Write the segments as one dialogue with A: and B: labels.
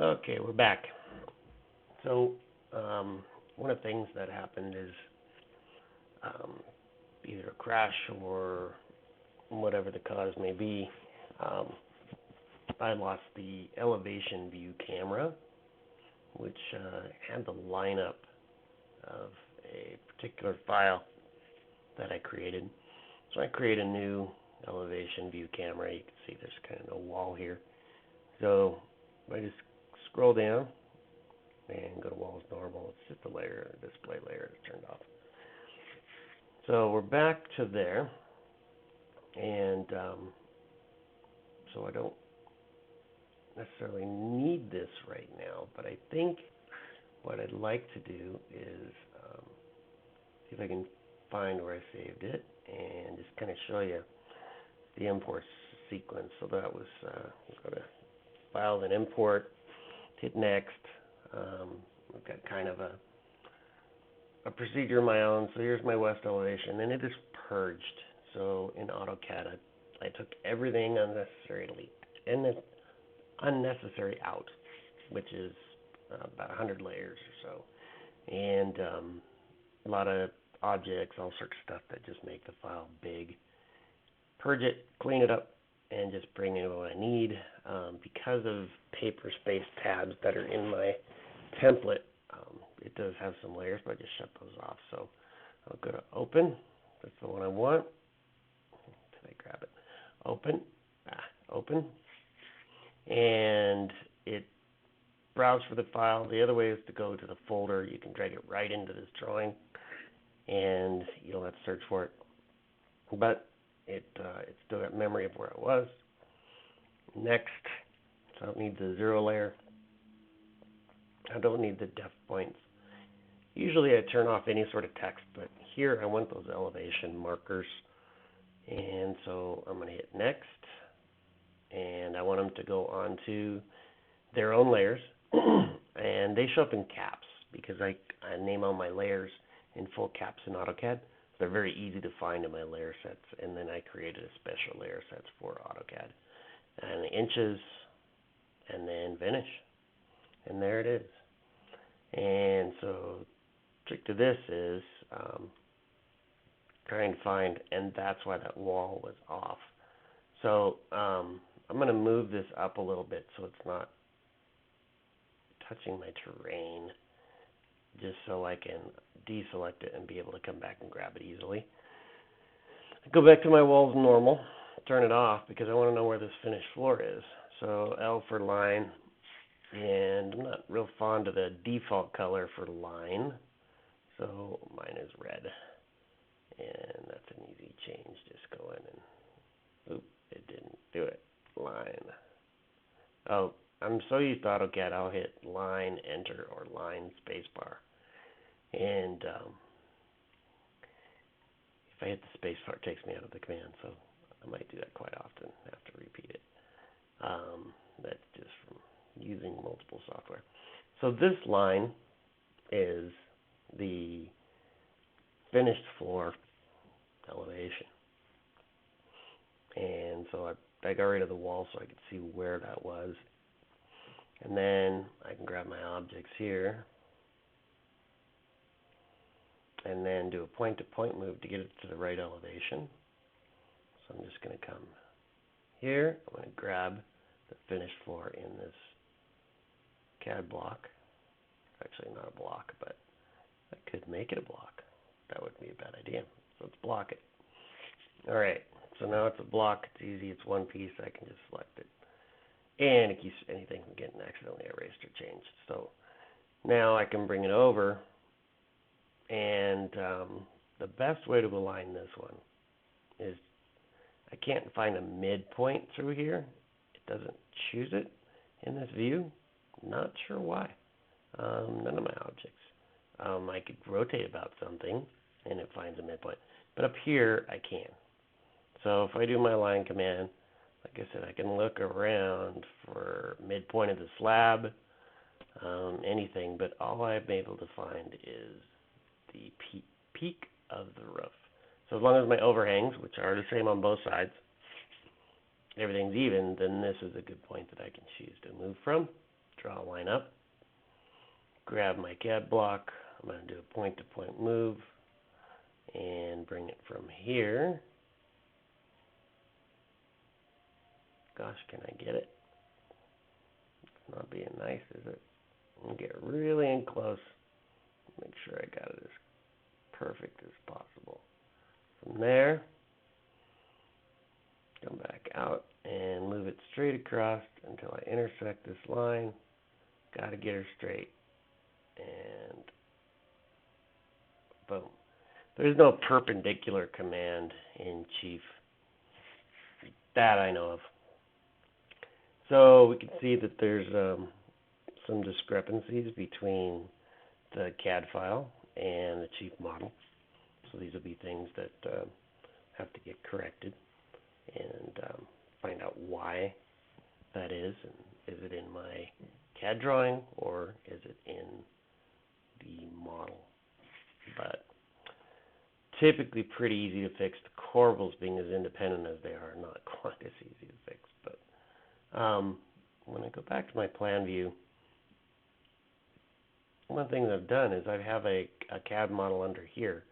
A: Okay, we're back. So, one of the things that happened is um, either a crash or whatever the cause may be. Um, I lost the elevation view camera, which had the lineup of a particular file that I created. So I created a new elevation view camera. You can see there's kind of no wall here. So I just scroll down and go to walls normal. It's just a layer, a display layer that's turned off. So we're back to there, and so I don't necessarily need this right now, but I think what I'd like to do is see if I can find where I saved it and just kind of show you the import sequence. So that was go to File, then Import, hit Next. I've got kind of a procedure of my own. So here's my west elevation, and it is purged. So in AutoCAD, I took everything unnecessary out, which is about 100 layers or so, and a lot of objects, all sorts of stuff that just make the file big. Purge it, clean it up, and just bring in what I need. Because of paper space tabs that are in my template, it does have some layers, but I just shut those off. So I'll go to Open. That's the one I want. Did I grab it? Open. Open. And it browses for the file. The other way is to go to the folder. You can drag it right into this drawing, and you don't have to search for it. But it's still got memory of where it was. Next. So I don't need the zero layer. I don't need the depth points. Usually I turn off any sort of text, but here I want those elevation markers. And so I'm going to hit Next. And I want them to go onto their own layers. And they show up in caps because I name all my layers in full caps in AutoCAD. They're very easy to find in my layer sets. And then I created a special layer sets for AutoCAD. And inches, and then finish. And there it is. And so trick to this is try and find, and that's why that wall was off. So I'm going to move this up a little bit so it's not touching my terrain, just so I can deselect it and be able to come back and grab it easily. Go back to my walls normal, turn it off because I want to know where this finished floor is. So L for line, and I'm not real fond of the default color for line, so mine is red. And that's an easy change. Just go in and, oop, it didn't do it. Line. Oh, I'm so used to AutoCAD, I'll hit line, enter, or line, spacebar. And if I hit the spacebar, it takes me out of the command, so I might do that quite often, have to repeat it. That's just from using multiple software. So this line is the finished floor elevation. And so I got rid of the wall so I could see where that was. And then I can grab my objects here and then do a point-to-point move to get it to the right elevation. So I'm just going to come here. I'm going to grab the finished floor in this CAD block. Actually, not a block, but I could make it a block. That would be a bad idea. So let's block it. All right. So now it's a block. It's easy. It's one piece. I can just select it. And it keeps anything from getting accidentally erased or changed. So now I can bring it over. And the best way to align this one is I can't find a midpoint through here. It doesn't choose it in this view. Not sure why. None of my objects. I could rotate about something and it finds a midpoint. But up here, I can. So if I do my line command, like I said, I can look around for midpoint of the slab, anything, but all I've been able to find is the peak of the roof. So as long as my overhangs, which are the same on both sides, everything's even, then this is a good point that I can choose to move from, draw a line up, grab my CAD block, I'm going to do a point-to-point move, and bring it from here. Gosh, can I get it? It's not being nice, is it? And get really in close. Make sure I got it as perfect as possible. From there, come back out and move it straight across until I intersect this line. Got to get her straight. And boom. There's no perpendicular command in Chief that I know of. So we can see that there's some discrepancies between the CAD file and the Chief model. So these will be things that have to get corrected and find out why that is. And is it in my CAD drawing or is it in the model? But typically pretty easy to fix. The corbels being as independent as they are, not quite as easy to fix. But when I go back to my plan view, one thing that I've done is I have a CAD model under here.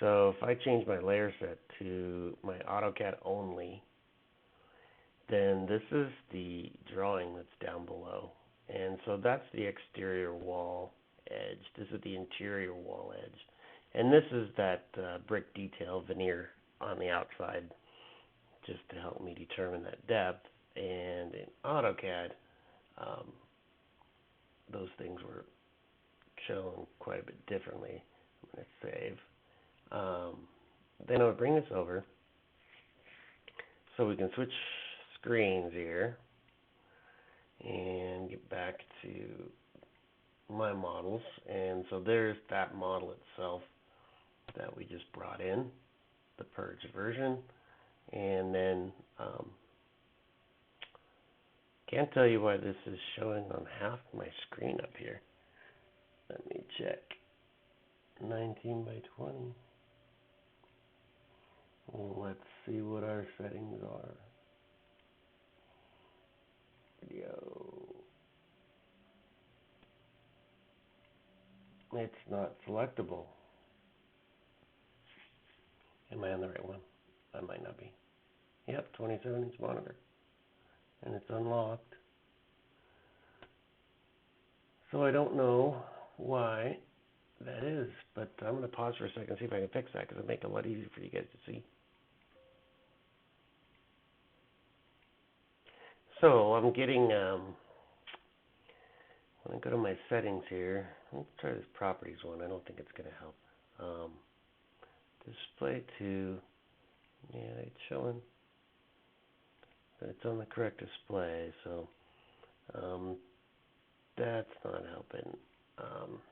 A: So if I change my layer set to my AutoCAD only, then this is the drawing that's down below. And so that's the exterior wall edge. This is the interior wall edge. And this is that brick detail veneer on the outside, just to help me determine that depth. And in AutoCAD, those things were shown quite a bit differently. I'm going to save. Then I would bring this over so we can switch screens here and get back to my models. And so there's that model itself that we just brought in, the purge version. And then can't tell you why this is showing on half my screen up here. Let me check. 19 by 20. Let's see what our settings are. Video. It's not selectable. Am I on the right one? I might not be. Yep, 27-inch monitor. And it's unlocked. So I don't know why that is, but I'm going to pause for a second and see if I can fix that, because it'll make it a lot easier for you guys to see. So I'm getting, when I go to my settings here, let's try this properties one. I don't think it's going to help. Display to, yeah, it's showing that it's on the correct display, so that's not helping.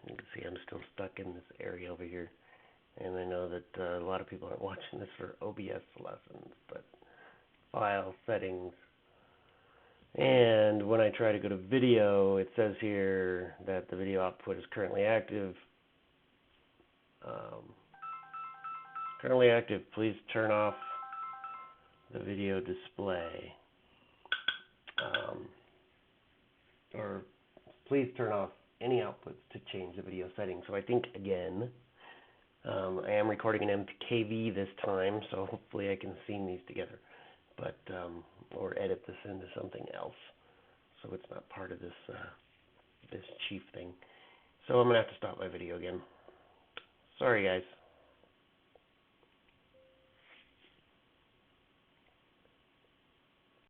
A: You can see I'm still stuck in this area over here, and I know that a lot of people aren't watching this for OBS lessons, but file, settings, and when I try to go to video, it says here that the video output is currently active. Currently active, please turn off the video display. Or please turn off any outputs to change the video settings. So I think, again, I am recording an MKV this time, so hopefully I can seam these together, but or edit this into something else, so it's not part of this this Chief thing. So I'm gonna have to stop my video again. Sorry, guys.